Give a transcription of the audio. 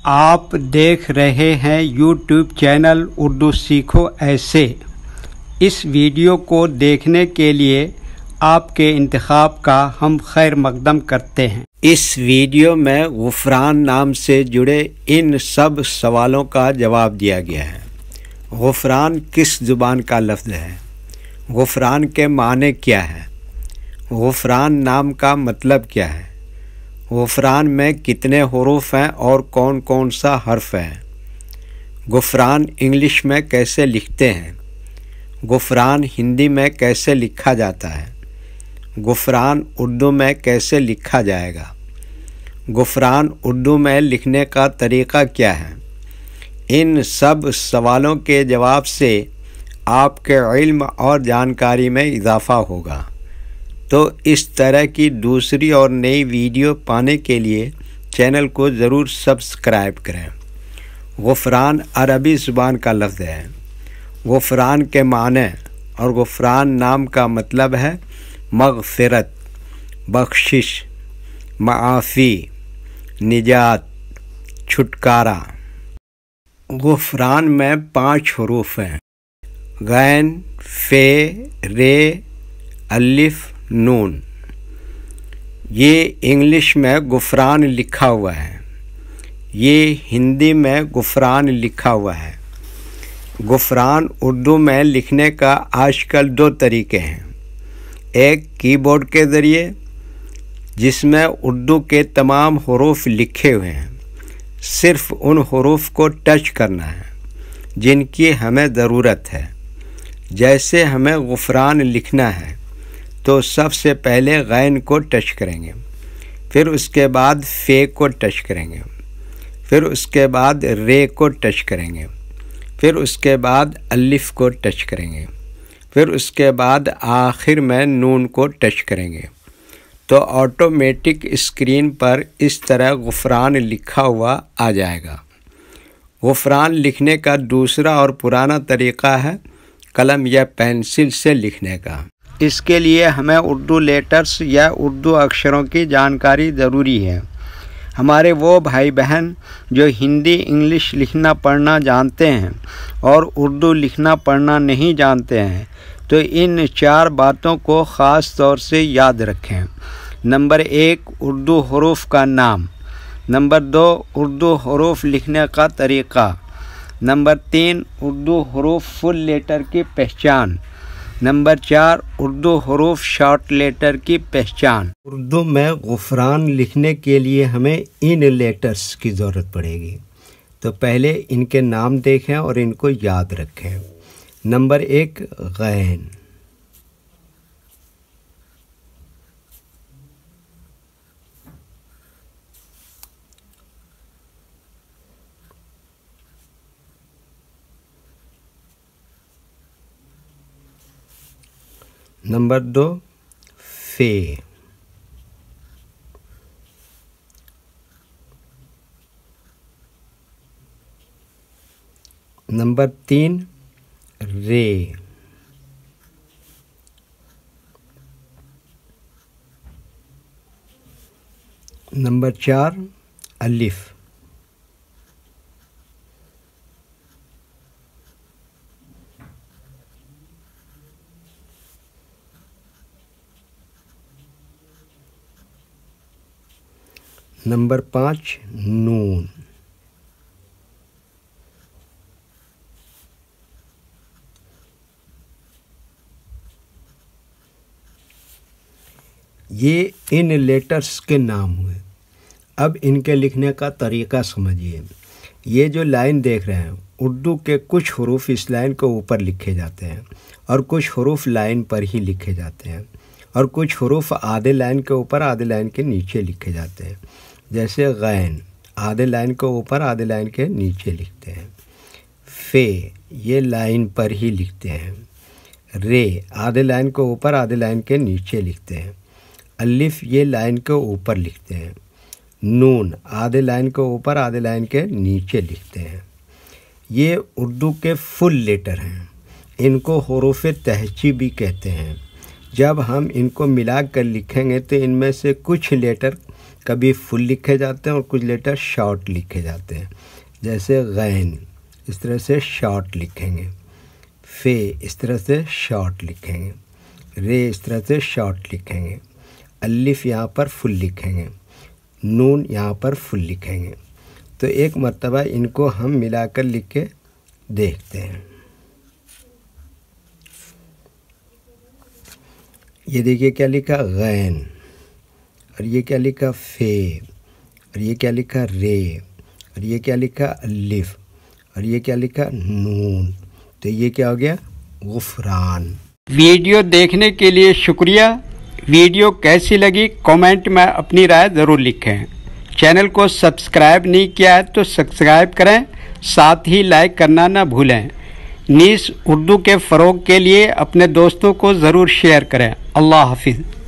آپ دیکھ رہے ہیں یوٹیوب چینل اردو سیکھو ایسے۔ اس ویڈیو کو دیکھنے کے لیے آپ کے انتخاب کا ہم خیر مقدم کرتے ہیں۔ اس ویڈیو میں غفران نام سے جڑے ان سب سوالوں کا جواب دیا گیا ہے۔ غفران کس زبان کا لفظ ہے؟ غفران کے معنی کیا ہے؟ غفران نام کا مطلب کیا ہے؟ غفران میں کتنے حروف ہیں اور کون کون سا حرف ہے؟ غفران انگلش میں کیسے لکھتے ہیں؟ غفران ہندی میں کیسے لکھا جاتا ہے؟ غفران اردو میں کیسے لکھا جائے گا؟ غفران اردو میں لکھنے کا طریقہ کیا ہے؟ ان سب سوالوں کے جواب سے آپ کے علم اور جانکاری میں اضافہ ہوگا۔ تو اس طرح کی دوسری اور نئی ویڈیو پانے کے لیے چینل کو ضرور سبسکرائب کریں۔ غفران عربی زبان کا لفظ ہے۔ غفران کے معنی اور غفران نام کا مطلب ہے مغفرت، بخشش، معافی، نجات، چھٹکارا۔ غفران میں 5 حروف ہیں: غین، فے، رے، الف، نون۔ یہ انگلش میں غفران لکھا ہوا ہے، یہ ہندی میں غفران لکھا ہوا ہے۔ غفران اردو میں لکھنے کا آج کل 2 طریقے ہیں، ایک کی بورڈ کے ذریعے جس میں اردو کے تمام حروف لکھے ہوئے ہیں، صرف ان حروف کو ٹچ کرنا ہے جن کی ہمیں ضرورت ہے۔ جیسے ہمیں غفران لکھنا ہے تو سب سے پہلے غین کو ٹچ کریں گے، پھر اس کے بعد فے کو ٹچ کریں گے، پھر اس کے بعد رے کو ٹچ کریں گے، پھر اس کے بعد الف کو ٹچ کریں گے، پھر اس کے بعد آخر میں نون کو ٹچ کریں گے، تو آٹومیٹک اسکرین پر اس طرح غفران لکھا ہوا آ جائے گا۔ غفران لکھنے کا دوسرا اور پرانا طریقہ ہے قلم یا پینسل سے لکھنے کا۔ اس کے لیے ہمیں اردو لیٹرز یا اردو اکشروں کی جانکاری ضروری ہے۔ ہمارے وہ بھائی بہن جو ہندی انگلش لکھنا پڑھنا جانتے ہیں اور اردو لکھنا پڑھنا نہیں جانتے ہیں تو ان 4 باتوں کو خاص طور سے یاد رکھیں۔ نمبر 1، اردو حروف کا نام۔ نمبر 2، اردو حروف لکھنے کا طریقہ۔ نمبر 3، اردو حروف فل لیٹر کی پہچان۔ نمبر 4، اردو حروف شارٹ لیٹر کی پہچان۔ اردو میں غفران لکھنے کے لیے ہمیں ان لیٹرز کی ضرورت پڑے گی، تو پہلے ان کے نام دیکھیں اور ان کو یاد رکھیں۔ نمبر 1، غین۔ نمبر 2، فے۔ نمبر 3، رے۔ نمبر 4، الف۔ نمبر 5، نون۔ یہ ان لیٹرز کے نام ہوئے۔ اب ان کے لکھنے کا طریقہ سمجھیے۔ یہ جو لائن دیکھ رہے ہیں، اردو کے کچھ حروف اس لائن کے اوپر لکھے جاتے ہیں اور کچھ حروف لائن پر ہی لکھے جاتے ہیں اور کچھ حروف آدھے لائن کے اوپر آدھے لائن کے نیچے لکھے جاتے ہیں۔ جیسے غین آدھے لائن کے اوپر آدھے لائن کے نیچے لکھتے ہیں۔ فے یہ لائن پر ہی لکھتے ہیں۔ رے آدھے لائن کے اوپر آدھے لائن کے نیچے لکھتے ہیں۔ الف یہ لائن کے اوپر لکھتے ہیں۔ نون آدھے لائن کے اوپر آدھے لائن کے نیچے لکھتے ہیں۔ یہ اردو کے فل لیٹر ہیں، ان کو حروف تہجی بھی کہتے ہیں۔ جب ہم ان کو ملا کر لکھیں گے تو ان میں سے کچھ لیٹر کبھی فل لکھے جاتے ہیں اور کچھ لیٹر شارٹ لکھے جاتے ہیں، جیسے غین اس طرح سے شارٹ لکھیں گے، فے اس طرح سے شارٹ لکھیں گے، رے اس طرح سے شارٹ لکھیں گے، الف یہاں پر فل لکھیں گے، نون یہاں پر فل لکھیں گے۔ تو ایک مرتبہ ان کو ہم ملا کر لکھ کے دیکھتے ہیں۔ یہ دیکھیے کیا لکھا غین، اور یہ کیا لکھا فے، اور یہ کیا لکھا رے، اور یہ کیا لکھا الف، اور یہ کیا لکھا نون۔ تو یہ کیا ہو گیا؟ غفران۔ ویڈیو دیکھنے کے لیے شکریہ۔ ویڈیو کیسی لگی کامنٹ میں اپنی رائے ضرور لکھیں۔ چینل کو سبسکرائب نہیں کیا ہے تو سبسکرائب کریں، ساتھ ہی لائک کرنا نہ بھولیں۔ نیز اردو کے فروغ کے لیے اپنے دوستوں کو ضرور شیئر کریں۔ اللہ حافظ۔